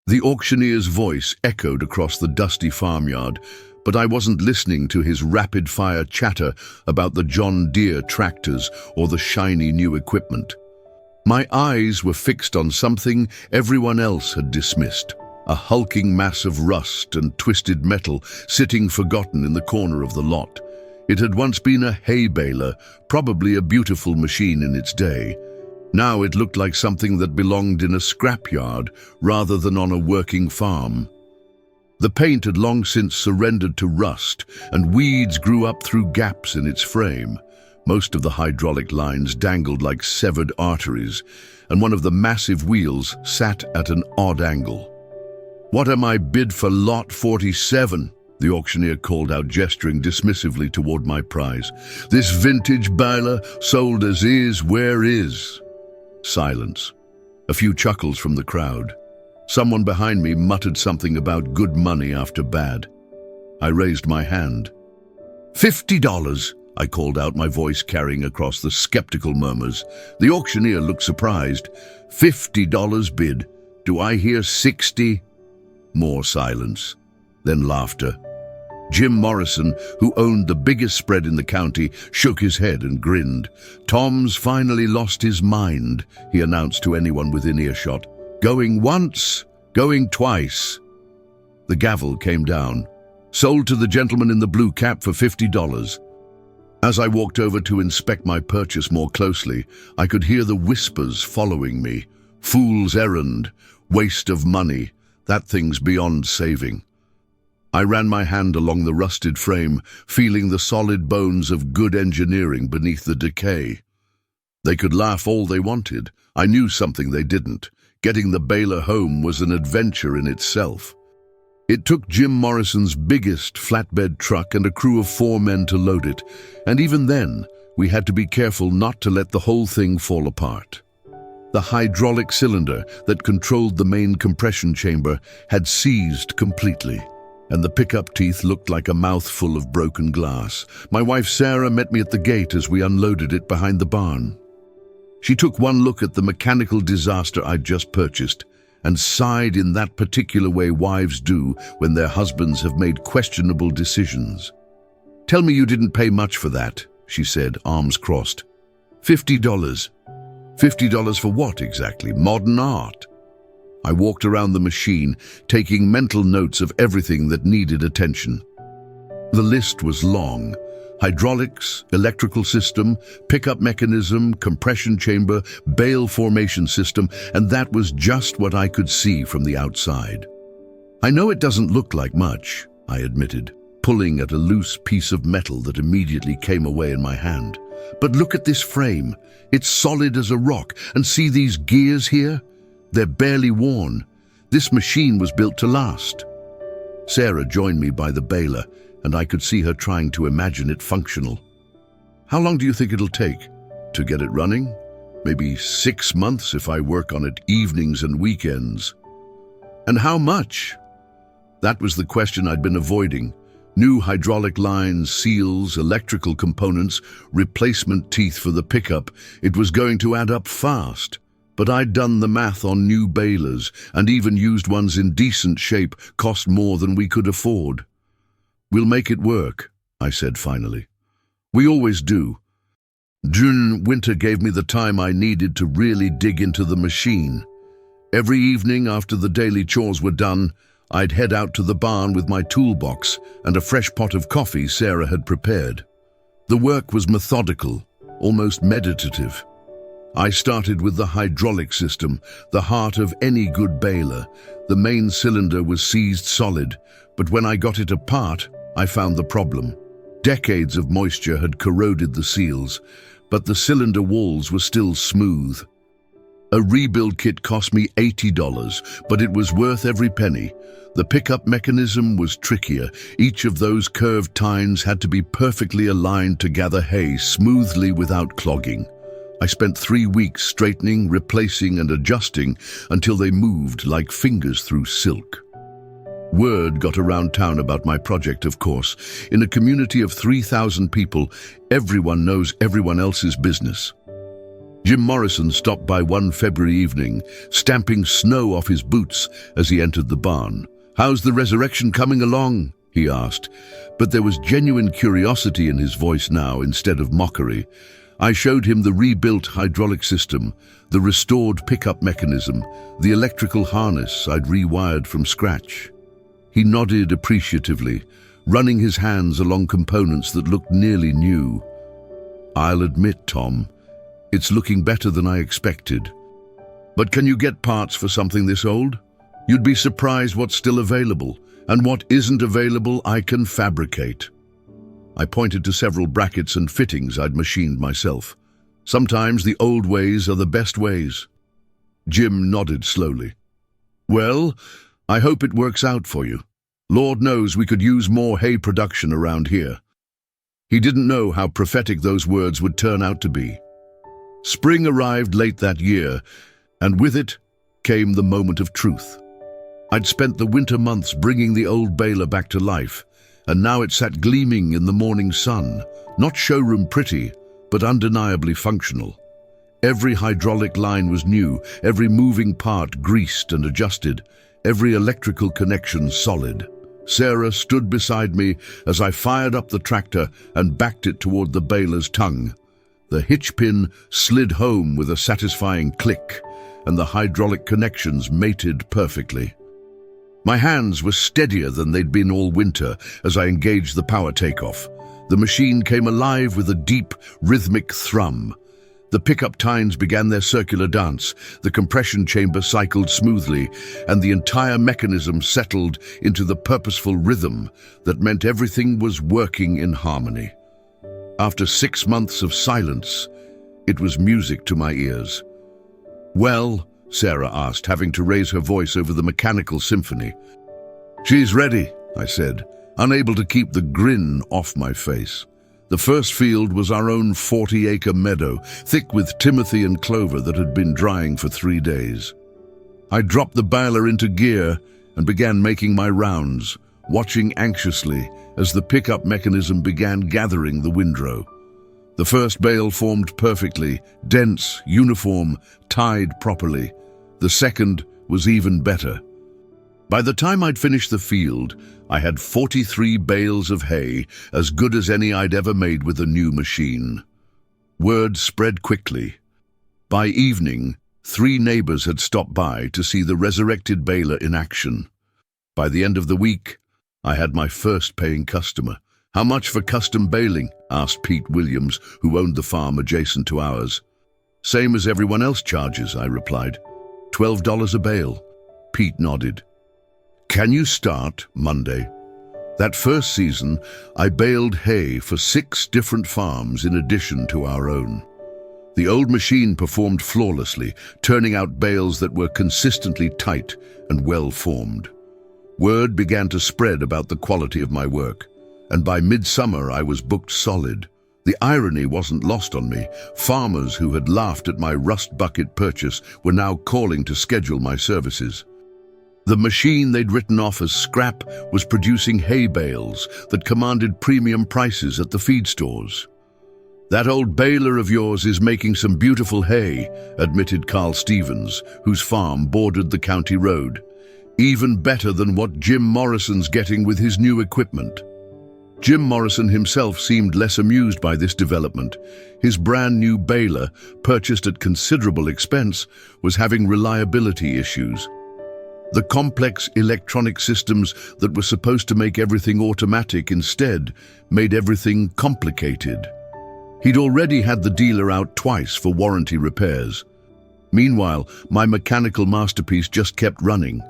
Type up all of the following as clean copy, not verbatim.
The auctioneer's voice echoed across the dusty farmyard, but I wasn't listening to his rapid-fire chatter about the John Deere tractors or the shiny new equipment. My eyes were fixed on something everyone else had dismissed, a hulking mass of rust and twisted metal sitting forgotten in the corner of the lot. It had once been a hay baler, probably a beautiful machine in its day. Now it looked like something that belonged in a scrapyard rather than on a working farm. The paint had long since surrendered to rust, and weeds grew up through gaps in its frame. Most of the hydraulic lines dangled like severed arteries, and one of the massive wheels sat at an odd angle. "What am I bid for lot 47? The auctioneer called out, gesturing dismissively toward my prize. "This vintage baler, sold as is, where is?" Silence. A few chuckles from the crowd. Someone behind me muttered something about good money after bad. I raised my hand. $50, I called out, my voice carrying across the skeptical murmurs. The auctioneer looked surprised. $50 bid. Do I hear 60? More silence. Then laughter. Jim Morrison, who owned the biggest spread in the county, shook his head and grinned. "Tom's finally lost his mind," he announced to anyone within earshot. "Going once, going twice." The gavel came down. "Sold to the gentleman in the blue cap for $50. As I walked over to inspect my purchase more closely, I could hear the whispers following me. "Fool's errand, waste of money, that thing's beyond saving." I ran my hand along the rusted frame, feeling the solid bones of good engineering beneath the decay. They could laugh all they wanted. I knew something they didn't. Getting the baler home was an adventure in itself. It took Jim Morrison's biggest flatbed truck and a crew of 4 men to load it, and even then, we had to be careful not to let the whole thing fall apart. The hydraulic cylinder that controlled the main compression chamber had seized completely, and the pickup teeth looked like a mouthful of broken glass. My wife Sarah met me at the gate as we unloaded it behind the barn. She took one look at the mechanical disaster I'd just purchased and sighed in that particular way wives do when their husbands have made questionable decisions. "Tell me you didn't pay much for that," she said, arms crossed. $50. $50 for what exactly? Modern art? I walked around the machine, taking mental notes of everything that needed attention. The list was long. Hydraulics, electrical system, pickup mechanism, compression chamber, bale formation system, and that was just what I could see from the outside. "I know it doesn't look like much," I admitted, pulling at a loose piece of metal that immediately came away in my hand. "But look at this frame. It's solid as a rock, and see these gears here? They're barely worn. This machine was built to last." Sarah joined me by the baler, and I could see her trying to imagine it functional. "How long do you think it'll take to get it running?" "Maybe 6 months if I work on it evenings and weekends." "And how much?" That was the question I'd been avoiding. New hydraulic lines, seals, electrical components, replacement teeth for the pickup. It was going to add up fast. But I'd done the math on new balers, and even used ones in decent shape cost more than we could afford. "We'll make it work," I said finally. "We always do." June Winter gave me the time I needed to really dig into the machine. Every evening after the daily chores were done, I'd head out to the barn with my toolbox and a fresh pot of coffee Sarah had prepared. The work was methodical, almost meditative. I started with the hydraulic system, the heart of any good baler. The main cylinder was seized solid, but when I got it apart, I found the problem. Decades of moisture had corroded the seals, but the cylinder walls were still smooth. A rebuild kit cost me $80, but it was worth every penny. The pickup mechanism was trickier. Each of those curved tines had to be perfectly aligned to gather hay smoothly without clogging. I spent 3 weeks straightening, replacing, and adjusting until they moved like fingers through silk. Word got around town about my project, of course. In a community of 3,000 people, everyone knows everyone else's business. Jim Morrison stopped by one February evening, stamping snow off his boots as he entered the barn. "How's the resurrection coming along?" he asked, but there was genuine curiosity in his voice now instead of mockery. I showed him the rebuilt hydraulic system, the restored pickup mechanism, the electrical harness I'd rewired from scratch. He nodded appreciatively, running his hands along components that looked nearly new. "I'll admit, Tom, it's looking better than I expected. But can you get parts for something this old? You'd be surprised what's still available, and what isn't available I can fabricate." I pointed to several brackets and fittings I'd machined myself. "Sometimes the old ways are the best ways." Jim nodded slowly. "Well, I hope it works out for you. Lord knows we could use more hay production around here." He didn't know how prophetic those words would turn out to be. Spring arrived late that year, and with it came the moment of truth. I'd spent the winter months bringing the old baler back to life, and now it sat gleaming in the morning sun, not showroom pretty, but undeniably functional. Every hydraulic line was new, every moving part greased and adjusted, every electrical connection solid. Sarah stood beside me as I fired up the tractor and backed it toward the baler's tongue. The hitch pin slid home with a satisfying click, and the hydraulic connections mated perfectly. My hands were steadier than they'd been all winter as I engaged the power takeoff. The machine came alive with a deep, rhythmic thrum. The pickup tines began their circular dance, the compression chamber cycled smoothly, and the entire mechanism settled into the purposeful rhythm that meant everything was working in harmony. After 6 months of silence, it was music to my ears. "Well?" Sarah asked, having to raise her voice over the mechanical symphony. "She's ready," I said, unable to keep the grin off my face. The first field was our own 40-acre meadow, thick with timothy and clover that had been drying for 3 days. I dropped the baler into gear and began making my rounds, watching anxiously as the pickup mechanism began gathering the windrow. The first bale formed perfectly, dense, uniform, tied properly. The second was even better. By the time I'd finished the field, I had 43 bales of hay, as good as any I'd ever made with a new machine. Word spread quickly. By evening, 3 neighbors had stopped by to see the resurrected baler in action. By the end of the week, I had my first paying customer. "How much for custom baling?" asked Pete Williams, who owned the farm adjacent to ours. "Same as everyone else charges," I replied. $12 a bale." Pete nodded. "Can you start Monday?" That first season, I baled hay for 6 different farms in addition to our own. The old machine performed flawlessly, turning out bales that were consistently tight and well-formed. Word began to spread about the quality of my work, and by midsummer I was booked solid. The irony wasn't lost on me. Farmers who had laughed at my rust bucket purchase were now calling to schedule my services. The machine they'd written off as scrap was producing hay bales that commanded premium prices at the feed stores. "That old baler of yours is making some beautiful hay," admitted Carl Stevens, whose farm bordered the county road. "Even better than what Jim Morrison's getting with his new equipment." Jim Morrison himself seemed less amused by this development. His brand new baler, purchased at considerable expense, was having reliability issues. The complex electronic systems that were supposed to make everything automatic instead made everything complicated. He'd already had the dealer out twice for warranty repairs. Meanwhile, my mechanical masterpiece just kept running.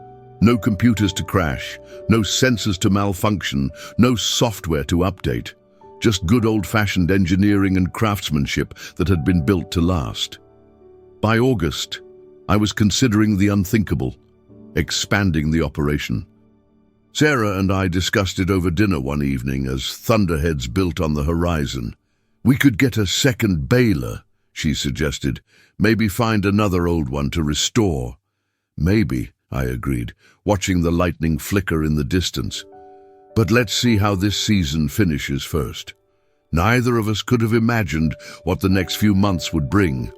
No computers to crash, no sensors to malfunction, no software to update. Just good old-fashioned engineering and craftsmanship that had been built to last. By August, I was considering the unthinkable, expanding the operation. Sarah and I discussed it over dinner one evening as thunderheads built on the horizon. "We could get a second baler," she suggested. "Maybe find another old one to restore." "Maybe," I agreed, watching the lightning flicker in the distance. "But let's see how this season finishes first." Neither of us could have imagined what the next few months would bring,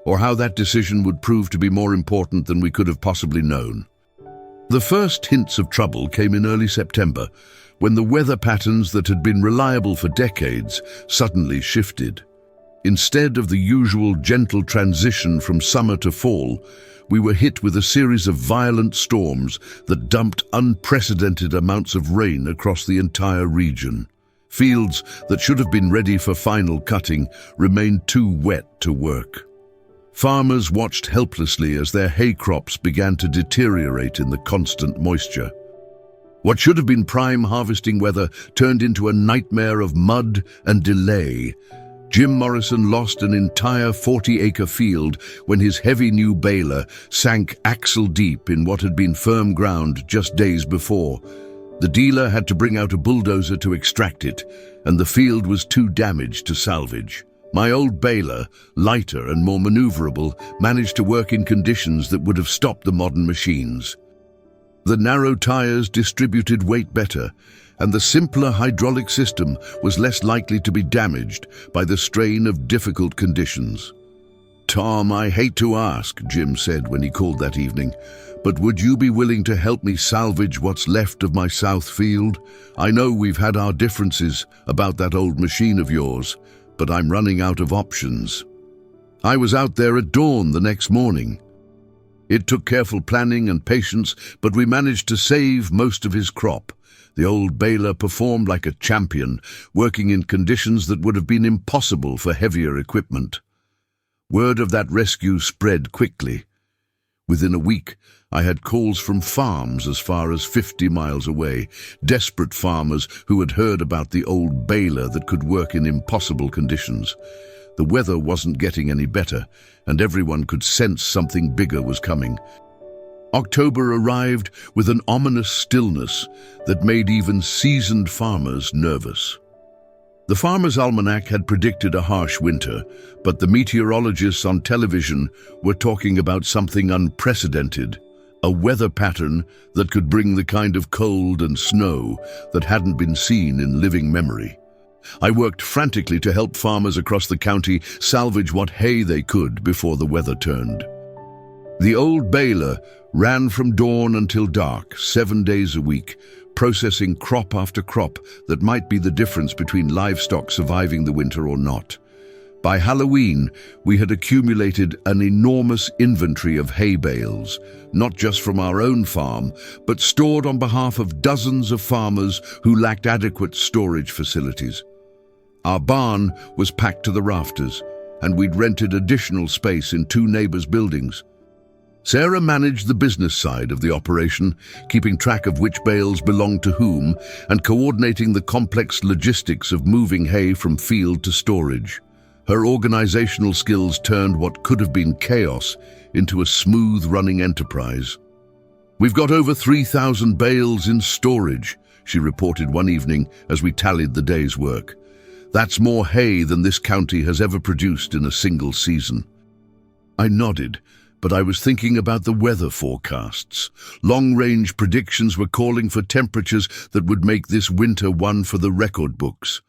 or how that decision would prove to be more important than we could have possibly known. The first hints of trouble came in early September, when the weather patterns that had been reliable for decades suddenly shifted. Instead of the usual gentle transition from summer to fall, we were hit with a series of violent storms that dumped unprecedented amounts of rain across the entire region. Fields that should have been ready for final cutting remained too wet to work. Farmers watched helplessly as their hay crops began to deteriorate in the constant moisture. What should have been prime harvesting weather turned into a nightmare of mud and delay. Jim Morrison lost an entire 40-acre field when his heavy new baler sank axle-deep in what had been firm ground just days before. The dealer had to bring out a bulldozer to extract it, and the field was too damaged to salvage. My old baler, lighter and more maneuverable, managed to work in conditions that would have stopped the modern machines. The narrow tires distributed weight better, and the simpler hydraulic system was less likely to be damaged by the strain of difficult conditions. "Tom, I hate to ask," Jim said when he called that evening, "but would you be willing to help me salvage what's left of my south field? I know we've had our differences about that old machine of yours, but I'm running out of options." I was out there at dawn the next morning. It took careful planning and patience, but we managed to save most of his crop. The old baler performed like a champion, working in conditions that would have been impossible for heavier equipment. Word of that rescue spread quickly. Within a week, I had calls from farms as far as 50 miles away, desperate farmers who had heard about the old baler that could work in impossible conditions. The weather wasn't getting any better, and everyone could sense something bigger was coming. October arrived with an ominous stillness that made even seasoned farmers nervous. The Farmer's Almanac had predicted a harsh winter, but the meteorologists on television were talking about something unprecedented, a weather pattern that could bring the kind of cold and snow that hadn't been seen in living memory. I worked frantically to help farmers across the county salvage what hay they could before the weather turned. The old baler ran from dawn until dark, 7 days a week, processing crop after crop that might be the difference between livestock surviving the winter or not. By Halloween, we had accumulated an enormous inventory of hay bales, not just from our own farm, but stored on behalf of dozens of farmers who lacked adequate storage facilities. Our barn was packed to the rafters, and we'd rented additional space in 2 neighbors' buildings. Sarah managed the business side of the operation, keeping track of which bales belonged to whom and coordinating the complex logistics of moving hay from field to storage. Her organizational skills turned what could have been chaos into a smooth-running enterprise. "We've got over 3,000 bales in storage," she reported one evening as we tallied the day's work. "That's more hay than this county has ever produced in a single season." I nodded, but I was thinking about the weather forecasts. Long-range predictions were calling for temperatures that would make this winter one for the record books.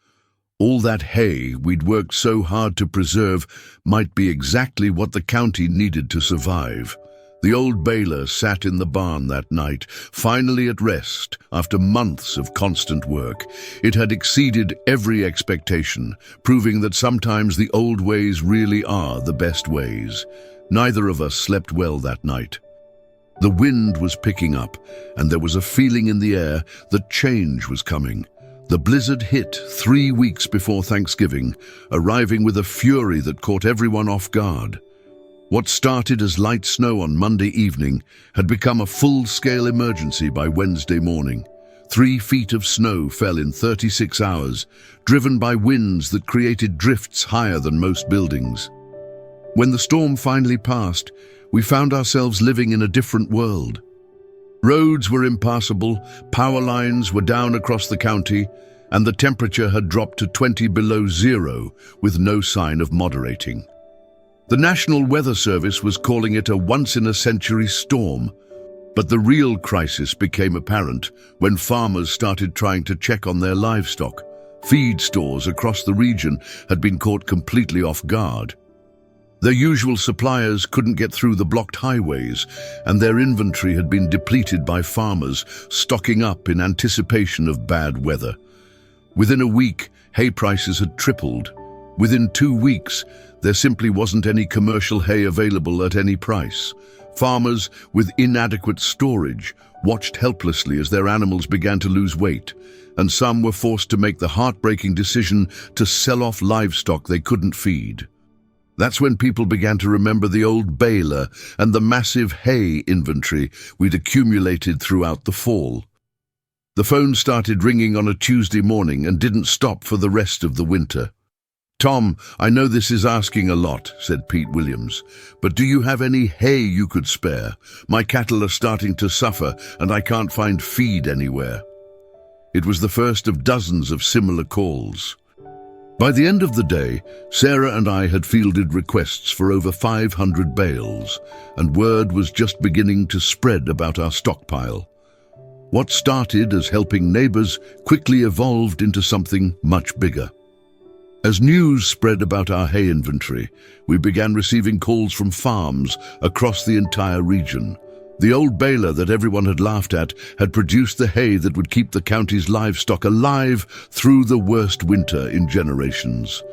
All that hay we'd worked so hard to preserve might be exactly what the county needed to survive. The old baler sat in the barn that night, finally at rest after months of constant work. It had exceeded every expectation, proving that sometimes the old ways really are the best ways. Neither of us slept well that night. The wind was picking up, and there was a feeling in the air that change was coming. The blizzard hit 3 weeks before Thanksgiving, arriving with a fury that caught everyone off guard. What started as light snow on Monday evening had become a full-scale emergency by Wednesday morning. 3 feet of snow fell in 36 hours, driven by winds that created drifts higher than most buildings. When the storm finally passed, we found ourselves living in a different world. Roads were impassable, power lines were down across the county, and the temperature had dropped to 20 below zero with no sign of moderating. The National Weather Service was calling it a once-in-a-century storm, but the real crisis became apparent when farmers started trying to check on their livestock. Feed stores across the region had been caught completely off guard. Their usual suppliers couldn't get through the blocked highways, and their inventory had been depleted by farmers stocking up in anticipation of bad weather. Within a week, hay prices had tripled. Within 2 weeks, there simply wasn't any commercial hay available at any price. Farmers with inadequate storage watched helplessly as their animals began to lose weight, and some were forced to make the heartbreaking decision to sell off livestock they couldn't feed. That's when people began to remember the old baler and the massive hay inventory we'd accumulated throughout the fall. The phone started ringing on a Tuesday morning and didn't stop for the rest of the winter. "Tom, I know this is asking a lot," said Pete Williams, "but do you have any hay you could spare? My cattle are starting to suffer and I can't find feed anywhere." It was the first of dozens of similar calls. By the end of the day, Sarah and I had fielded requests for over 500 bales, and word was just beginning to spread about our stockpile. What started as helping neighbors quickly evolved into something much bigger. As news spread about our hay inventory, we began receiving calls from farms across the entire region. The old baler that everyone had laughed at had produced the hay that would keep the county's livestock alive through the worst winter in generations.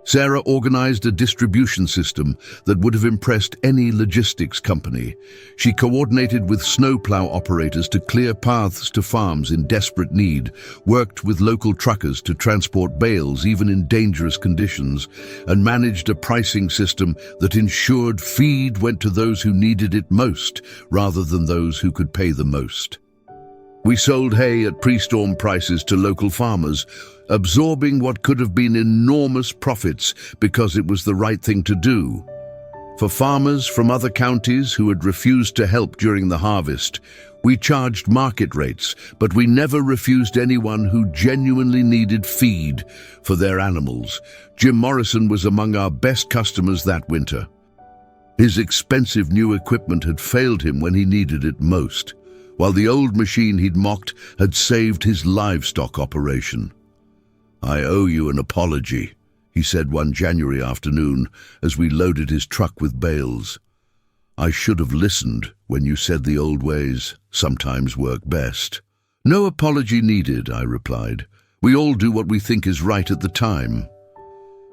Sarah organized a distribution system that would have impressed any logistics company. She coordinated with snowplow operators to clear paths to farms in desperate need, worked with local truckers to transport bales even in dangerous conditions, and managed a pricing system that ensured feed went to those who needed it most, rather than those who could pay the most. We sold hay at pre-storm prices to local farmers, absorbing what could have been enormous profits because it was the right thing to do. For farmers from other counties who had refused to help during the harvest, we charged market rates, but we never refused anyone who genuinely needed feed for their animals. Jim Morrison was among our best customers that winter. His expensive new equipment had failed him when he needed it most, while the old machine he'd mocked had saved his livestock operation. "I owe you an apology," he said one January afternoon as we loaded his truck with bales. "I should have listened when you said the old ways sometimes work best." "No apology needed," I replied. "We all do what we think is right at the time."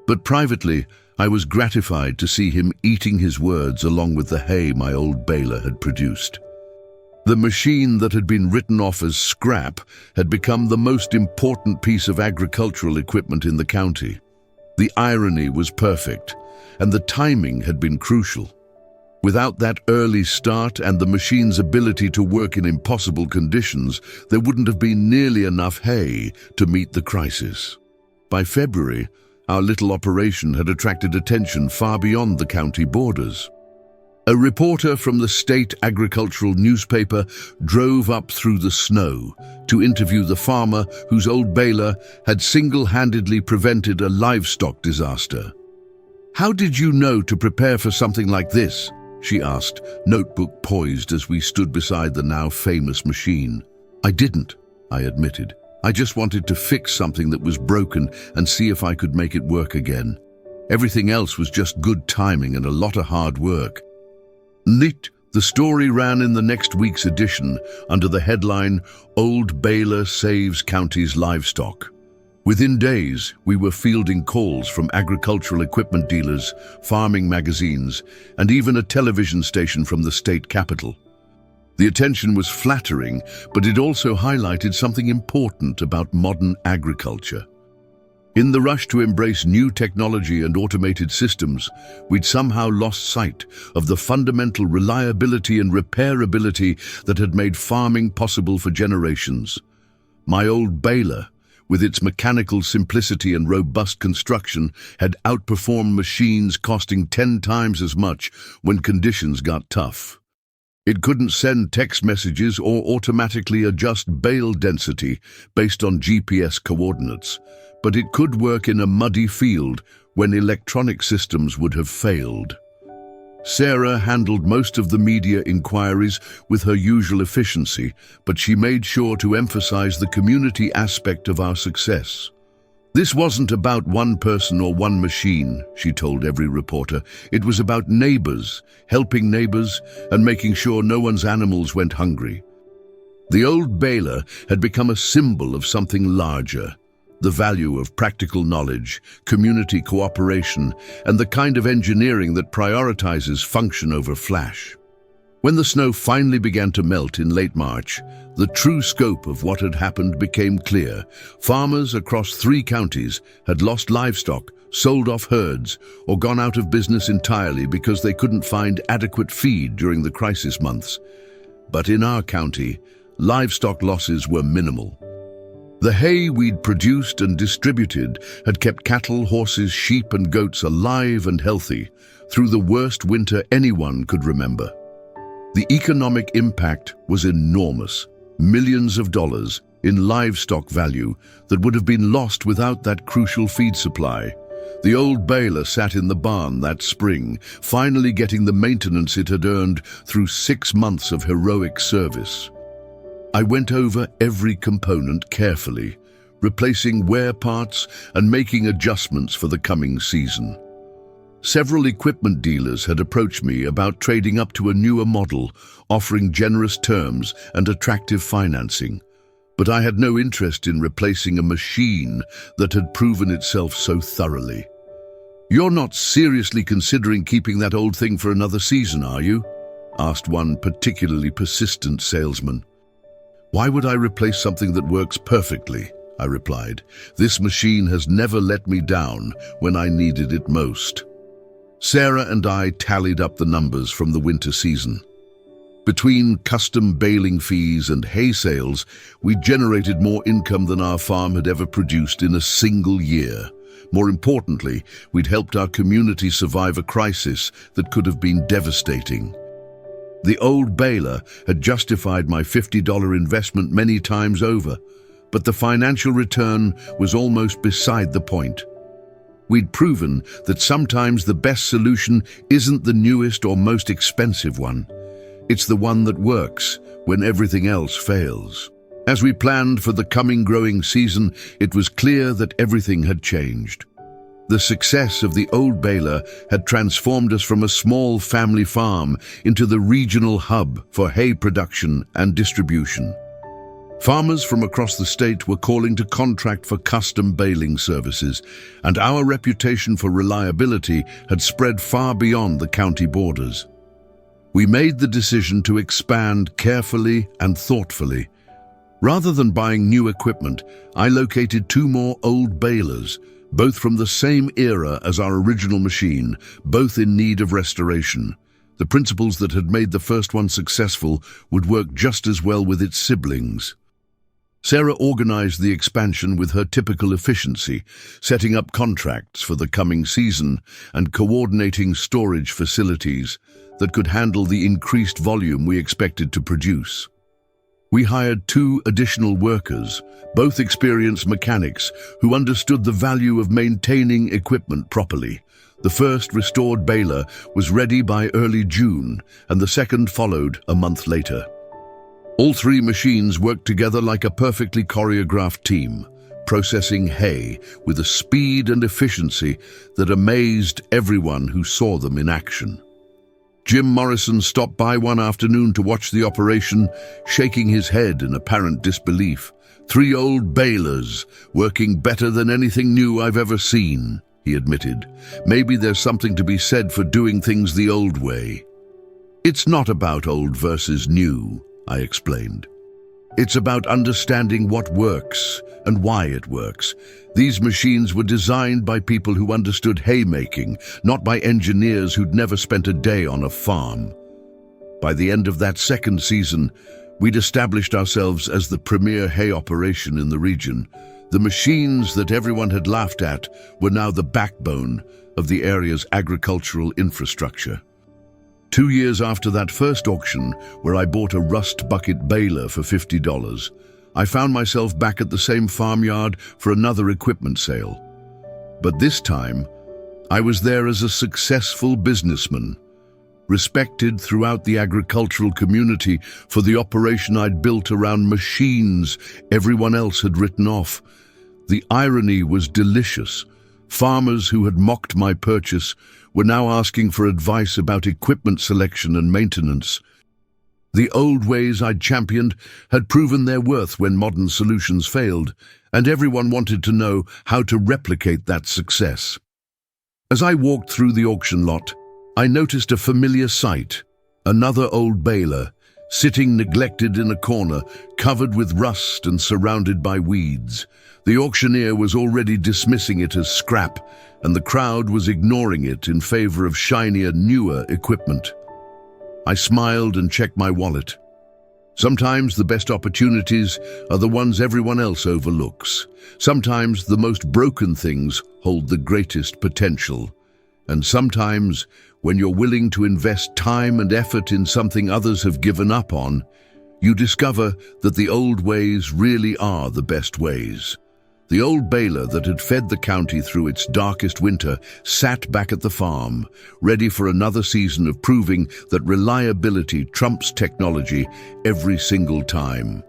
But privately, I was gratified to see him eating his words along with the hay my old baler had produced. The machine that had been written off as scrap had become the most important piece of agricultural equipment in the county. The irony was perfect, and the timing had been crucial. Without that early start and the machine's ability to work in impossible conditions, there wouldn't have been nearly enough hay to meet the crisis. By February, our little operation had attracted attention far beyond the county borders. A reporter from the state agricultural newspaper drove up through the snow to interview the farmer whose old baler had single-handedly prevented a livestock disaster. "How did you know to prepare for something like this?" she asked, notebook poised as we stood beside the now famous machine. "I didn't," I admitted. "I just wanted to fix something that was broken and see if I could make it work again. Everything else was just good timing and a lot of hard work." Neat. The story ran in the next week's edition under the headline, "Old Baler Saves County's Livestock." Within days, we were fielding calls from agricultural equipment dealers, farming magazines, and even a television station from the state capital. The attention was flattering, but it also highlighted something important about modern agriculture. In the rush to embrace new technology and automated systems, we'd somehow lost sight of the fundamental reliability and repairability that had made farming possible for generations. My old baler, with its mechanical simplicity and robust construction, had outperformed machines costing 10 times as much when conditions got tough. It couldn't send text messages or automatically adjust bale density based on GPS coordinates, but it could work in a muddy field when electronic systems would have failed. Sarah handled most of the media inquiries with her usual efficiency, but she made sure to emphasize the community aspect of our success. This wasn't about one person or one machine, she told every reporter. It was about neighbors, helping neighbors, and making sure no one's animals went hungry. The old baler had become a symbol of something larger, the value of practical knowledge, community cooperation, and the kind of engineering that prioritizes function over flash. When the snow finally began to melt in late March, the true scope of what had happened became clear. Farmers across 3 counties had lost livestock, sold off herds, or gone out of business entirely because they couldn't find adequate feed during the crisis months. But in our county, livestock losses were minimal. The hay we'd produced and distributed had kept cattle, horses, sheep, and goats alive and healthy through the worst winter anyone could remember. The economic impact was enormous, millions of dollars in livestock value that would have been lost without that crucial feed supply. The old baler sat in the barn that spring, finally getting the maintenance it had earned through 6 months of heroic service. I went over every component carefully, replacing wear parts and making adjustments for the coming season. Several equipment dealers had approached me about trading up to a newer model, offering generous terms and attractive financing. But I had no interest in replacing a machine that had proven itself so thoroughly. "You're not seriously considering keeping that old thing for another season, are you?" asked one particularly persistent salesman. "Why would I replace something that works perfectly?" I replied. "This machine has never let me down when I needed it most." Sarah and I tallied up the numbers from the winter season. Between custom baling fees and hay sales, we generated more income than our farm had ever produced in a single year. More importantly, we'd helped our community survive a crisis that could have been devastating. The old baler had justified my $50 investment many times over, but the financial return was almost beside the point. We'd proven that sometimes the best solution isn't the newest or most expensive one. It's the one that works when everything else fails. As we planned for the coming growing season, it was clear that everything had changed. The success of the old baler had transformed us from a small family farm into the regional hub for hay production and distribution. Farmers from across the state were calling to contract for custom baling services, and our reputation for reliability had spread far beyond the county borders. We made the decision to expand carefully and thoughtfully. Rather than buying new equipment, I located 2 more old balers, both from the same era as our original machine, both in need of restoration. The principles that had made the first one successful would work just as well with its siblings. Sarah organized the expansion with her typical efficiency, setting up contracts for the coming season and coordinating storage facilities that could handle the increased volume we expected to produce. We hired 2 additional workers, both experienced mechanics who understood the value of maintaining equipment properly. The first restored baler was ready by early June, and the second followed a month later. All 3 machines worked together like a perfectly choreographed team, processing hay with a speed and efficiency that amazed everyone who saw them in action. Jim Morrison stopped by one afternoon to watch the operation, shaking his head in apparent disbelief. "3 old balers, working better than anything new I've ever seen," he admitted. "Maybe there's something to be said for doing things the old way." "It's not about old versus new," I explained. "It's about understanding what works and why it works. These machines were designed by people who understood haymaking, not by engineers who'd never spent a day on a farm." By the end of that second season, we'd established ourselves as the premier hay operation in the region. The machines that everyone had laughed at were now the backbone of the area's agricultural infrastructure. 2 years after that first auction, where I bought a rust bucket baler for $50, I found myself back at the same farmyard for another equipment sale. But this time, I was there as a successful businessman, respected throughout the agricultural community for the operation I'd built around machines everyone else had written off. The irony was delicious. Farmers who had mocked my purchase were now asking for advice about equipment selection and maintenance. The old ways I'd championed had proven their worth when modern solutions failed, and everyone wanted to know how to replicate that success. As I walked through the auction lot, I noticed a familiar sight: another old baler, sitting neglected in a corner, covered with rust and surrounded by weeds. The auctioneer was already dismissing it as scrap, and the crowd was ignoring it in favor of shinier, newer equipment. I smiled and checked my wallet. Sometimes the best opportunities are the ones everyone else overlooks. Sometimes the most broken things hold the greatest potential. And sometimes, when you're willing to invest time and effort in something others have given up on, you discover that the old ways really are the best ways. The old baler that had fed the county through its darkest winter sat back at the farm, ready for another season of proving that reliability trumps technology every single time.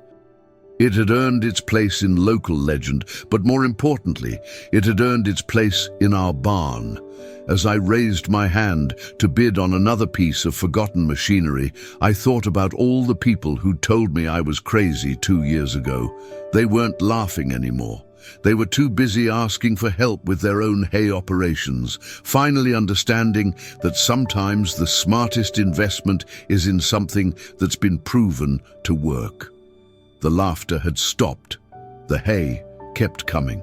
It had earned its place in local legend, but more importantly, it had earned its place in our barn. As I raised my hand to bid on another piece of forgotten machinery, I thought about all the people who told me I was crazy 2 years ago. They weren't laughing anymore. They were too busy asking for help with their own hay operations, finally understanding that sometimes the smartest investment is in something that's been proven to work. The laughter had stopped. The hay kept coming.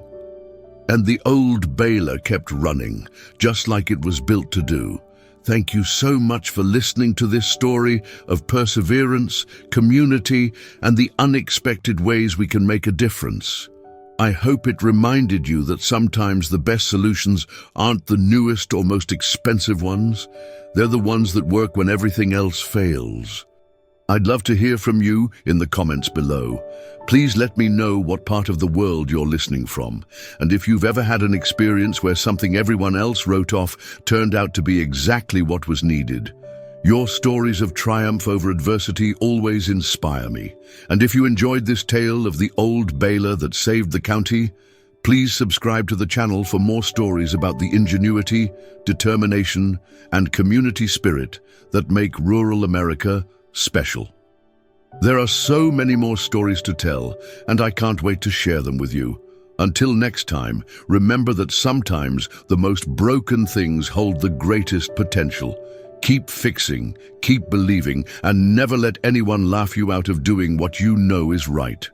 And the old baler kept running, just like it was built to do. Thank you so much for listening to this story of perseverance, community, and the unexpected ways we can make a difference. I hope it reminded you that sometimes the best solutions aren't the newest or most expensive ones. They're the ones that work when everything else fails. I'd love to hear from you in the comments below. Please let me know what part of the world you're listening from, and if you've ever had an experience where something everyone else wrote off turned out to be exactly what was needed. Your stories of triumph over adversity always inspire me. And if you enjoyed this tale of the old baler that saved the county, please subscribe to the channel for more stories about the ingenuity, determination, and community spirit that make rural America special. There are so many more stories to tell, and I can't wait to share them with you. Until next time, remember that sometimes the most broken things hold the greatest potential. Keep fixing, keep believing, and never let anyone laugh you out of doing what you know is right.